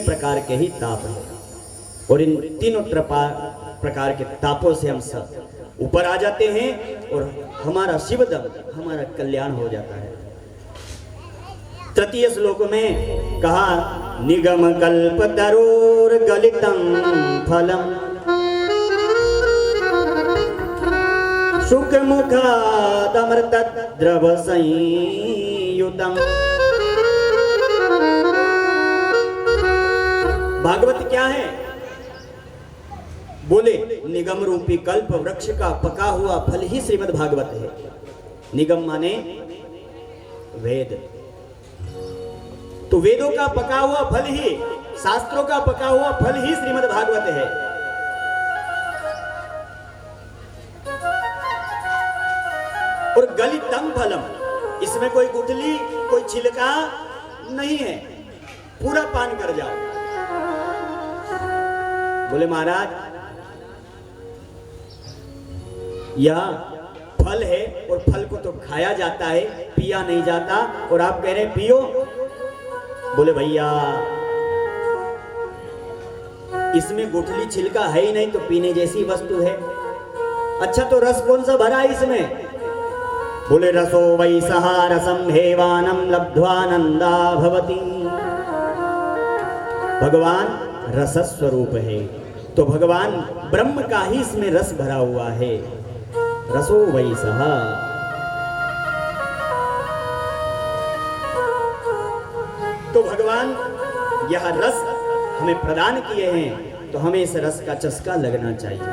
प्रकार के ही ताप हैं और इन तीनों प्रकार के तापों से हम सब ऊपर आ जाते हैं और हमारा शिवदम, हमारा कल्याण हो जाता है। तृतीय श्लोक में कहा निगम कल्प तरोर गलितम फलम सुख मुखादमृत द्रव संयुतम। भागवत क्या है? बोले निगम रूपी कल्प वृक्ष का पका हुआ फल ही श्रीमद् भागवत है। निगम माने वेद, तो वेदों का पका हुआ फल ही, शास्त्रों का पका हुआ फल ही श्रीमद् भागवत है। और गलितम फलम, इसमें कोई गुठली कोई छिलका नहीं है, पूरा पान कर जाओ। बोले महाराज यह फल है और फल को तो खाया जाता है, पिया नहीं जाता, और आप कह रहे हैं पियो। बोले भैया इसमें गुठली छिलका है ही नहीं, तो पीने जैसी वस्तु है। अच्छा तो रस कौन सा भरा है इसमें? बोले रसो वै सहा रसम हेवानम लब्ध्वानंदा भवति। भगवान रस स्वरूप है, तो भगवान ब्रह्म का ही इसमें रस भरा हुआ है। रसो वै सहा, तो भगवान यह रस हमें प्रदान किए हैं, तो हमें इस रस का चस्का लगना चाहिए।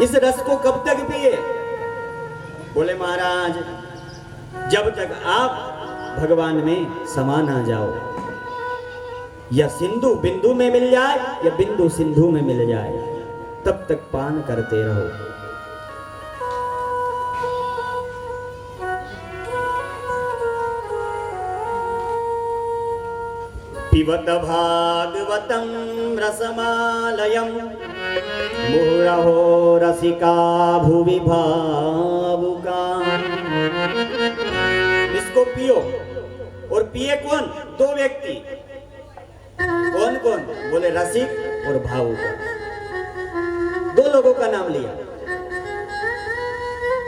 इस रस को कब तक पिए? बोले महाराज जब तक आप भगवान में समा ना जाओ, या सिंधु बिंदु में मिल जाए या बिंदु सिंधु में मिल जाए, तब तक पान करते रहो। पिबत भागवतम रसमालयम मुहुरहो रसिका भुवि भावुका। इसको पियो, और पिए कौन? दो व्यक्ति। कौन कौन? बोले रसिक और भावुक। दो लोगों का नाम लिया।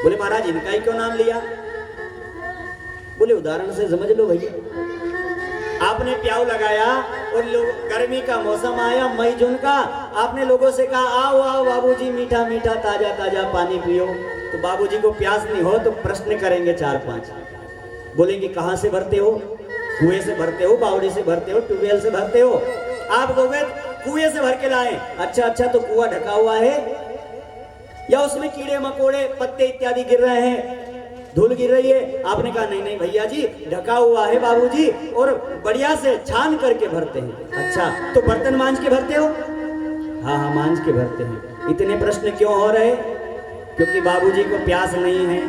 बोले महाराज इनका ही क्यों नाम लिया? बोले उदाहरण से समझ लो भैया, आपने प्याऊ लगाया और लोग, गर्मी का मौसम आया मई जून का, आपने लोगों से कहा आओ आओ बाबूजी मीठा मीठा ताजा ताजा पानी पियो, तो बाबूजी को प्यास नहीं हो तो प्रश्न करेंगे 4-5। बोलेंगे कहां से भरते हो? कुएं से भरते हो, बावड़ी से भरते हो, ट्यूबवेल से भरते हो? आप कहोगे कुएं से भर के लाए। अच्छा तो कुआं ढका हुआ है या उसमें कीड़े मकोड़े पत्ते इत्यादि गिर रहे हैं, धूल गिर रही है? आपने कहा नहीं भैया जी ढका हुआ है बाबूजी, और बढ़िया से छान करके भरते हैं। अच्छा तो बर्तन मांज के भरते हो? हाँ मांज के भरते हैं। इतने प्रश्न क्यों हो रहे? क्योंकि बाबूजी को प्यास नहीं है।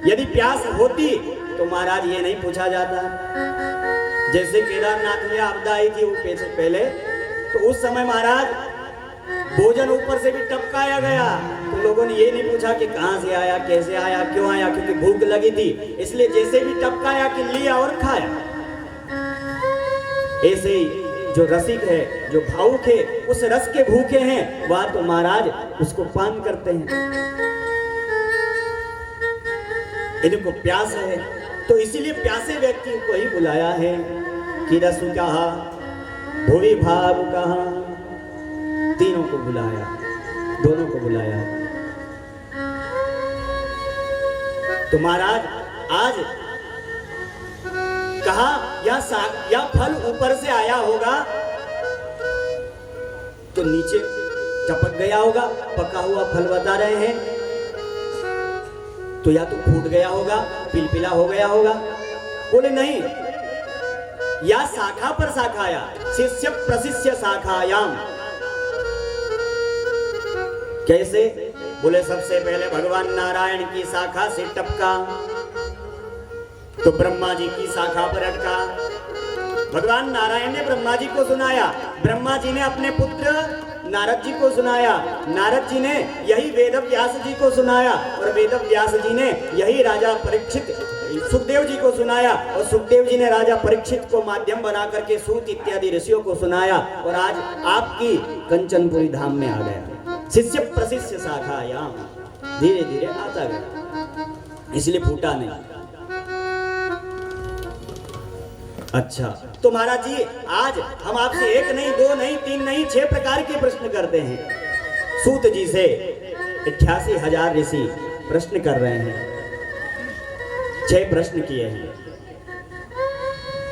यदि प्यास होती तो महाराज ये नहीं पूछा जाता। जैसे केदारनाथ में आपदा आई थी वो पहले, तो उस समय महाराज भोजन ऊपर से भी टपकाया गया, तो लोगों ने ये नहीं पूछा कि कहां से आया, कैसे आया, क्यों आया, क्योंकि भूख लगी थी, इसलिए जैसे भी टपकाया कि लिया और खाया। ऐसे ही जो रसिक है, जो भावुक है, उस रस के भूखे हैं, वह तो महाराज उसको पान करते हैं। इनको प्यास है, तो इसीलिए प्यासे व्यक्ति को ही बुलाया है कि रसु कहा, भुवि भाव कहा, तीनों को बुलाया, दोनों को बुलाया। तो महाराज आज कहा या फल ऊपर से आया होगा तो नीचे टपक गया होगा, पका हुआ फल बता रहे हैं, तो या तो फूट गया होगा, पिलपिला हो गया होगा। बोले नहीं, या शाखा पर शाखाया, शिष्य प्रशिष्य शाखायाम। कैसे? बोले सबसे पहले भगवान नारायण की शाखा से टपका तो ब्रह्मा जी की शाखा पर अटका। भगवान नारायण ने ब्रह्मा जी को सुनाया, ब्रह्मा जी ने अपने पुत्र नारद जी को सुनाया, नारद जी ने यही वेद व्यास जी को सुनाया और वेद व्यास जी ने यही राजा परीक्षित सुखदेव जी को सुनाया और सुखदेव जी ने राजा परीक्षित को माध्यम बना करके सूत इत्यादि ऋषियों को सुनाया और आज आपकी कंचनपुरी धाम में आ गया। शिष्य प्रशिष्य शाखायाम, धीरे धीरे आता गया, इसलिए फूटा नहीं। अच्छा, तो महाराज जी आज हम आपसे एक नहीं, दो नहीं, तीन नहीं, 6 प्रकार के प्रश्न करते हैं। सूत जी से 88,000 ऋषि प्रश्न कर रहे हैं, 6 प्रश्न किए हैं।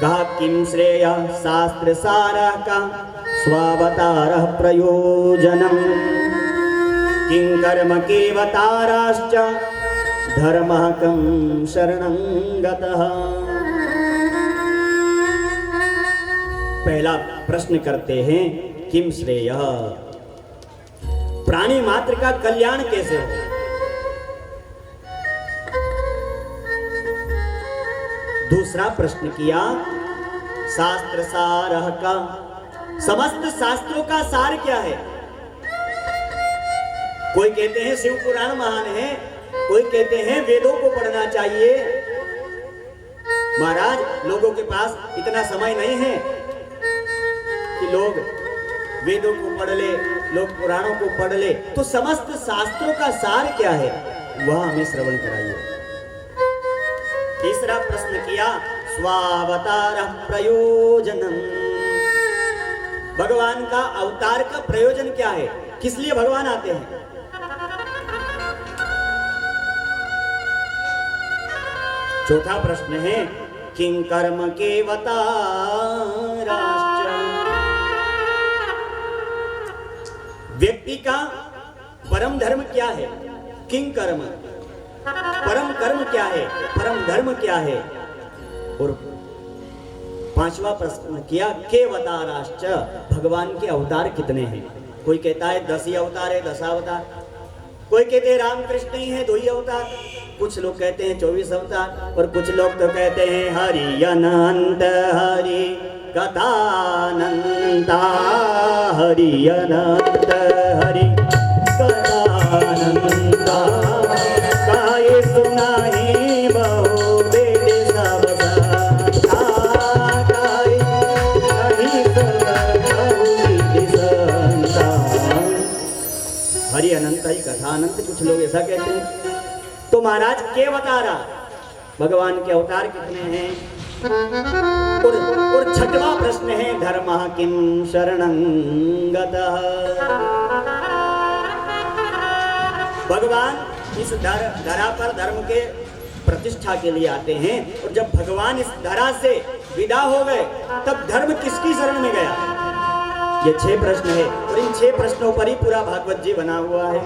कहा किम श्रेय शास्त्र सारा का स्वावतार प्रयोजनम, किं कर्म केवताराश्च धर्मः कं शरणं गतः। पहला प्रश्न करते हैं किम श्रेय, प्राणी मात्र का कल्याण कैसे हो। दूसरा प्रश्न किया शास्त्र सारः का, समस्त शास्त्रों का सार क्या है। कोई कहते हैं शिव पुराण महान है, कोई कहते हैं वेदों को पढ़ना चाहिए। महाराज लोगों के पास इतना समय नहीं है कि लोग वेदों को पढ़ ले, लोग पुराणों को पढ़ ले, तो समस्त शास्त्रों का सार क्या है वह हमें श्रवण कराइए। तीसरा प्रश्न किया स्वावतार प्रयोजनम, भगवान का अवतार का प्रयोजन क्या है, किस लिए भगवान आते हैं। चौथा प्रश्न है किं कर्म केवताराश्च, व्यक्ति का परम धर्म क्या है, किं कर्म, परम कर्म क्या है, परम धर्म क्या है। और पांचवा प्रश्न किया केवताराश्च, भगवान के अवतार कितने हैं। कोई कहता है 10 ही अवतार है, 10 अवतार, कोई कहते हैं रामकृष्ण ही है 2 ही अवतार, कुछ लोग कहते हैं 24 अवतार और कुछ लोग तो कहते हैं हरि अनंत हरि कथानंता, हरि अनंत हरि कथानंता, काहे सुनाहि बहु वेद सब संता, काहे कहि सब बहु विधि संता। हरि अनंत ही कथानंत, कुछ लोग ऐसा कहते हैं। तो महाराज के बता रहा भगवान के अवतार कितने हैं। और छठवां प्रश्न है धर्मः किं शरणं गतः, भगवान इस धरा पर धर्म के प्रतिष्ठा के लिए आते हैं और जब भगवान इस धरा से विदा हो गए तब धर्म किसकी शरण में गया। ये 6 प्रश्न है और इन 6 प्रश्नों पर ही पूरा भागवत जी बना हुआ है।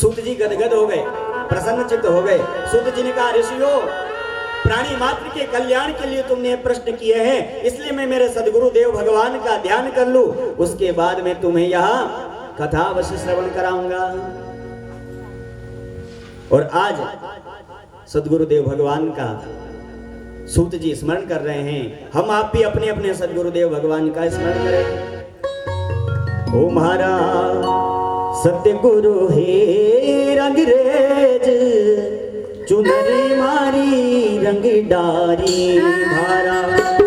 सूत जी गदगद हो गए, प्रसन्न चित्त हो गए। सूत जी ने कहा ऋषियों, प्राणी मात्र के कल्याण के लिए तुमने प्रश्न किए हैं, इसलिए मैं मेरे सदगुरु देव भगवान का ध्यान कर लूं, उसके बाद मैं तुम्हें यहाँ कथा अवश्य श्रवण कराऊंगा। और आज सदगुरु देव भगवान का सूत जी स्मरण कर रहे हैं, हम आप भी अपने अपने सदगुरु देव भगवान का स्मरण करें। ओ महाराज सतगुरु हे रंगरेज, चुनरी मारी रंग डारी, महाराज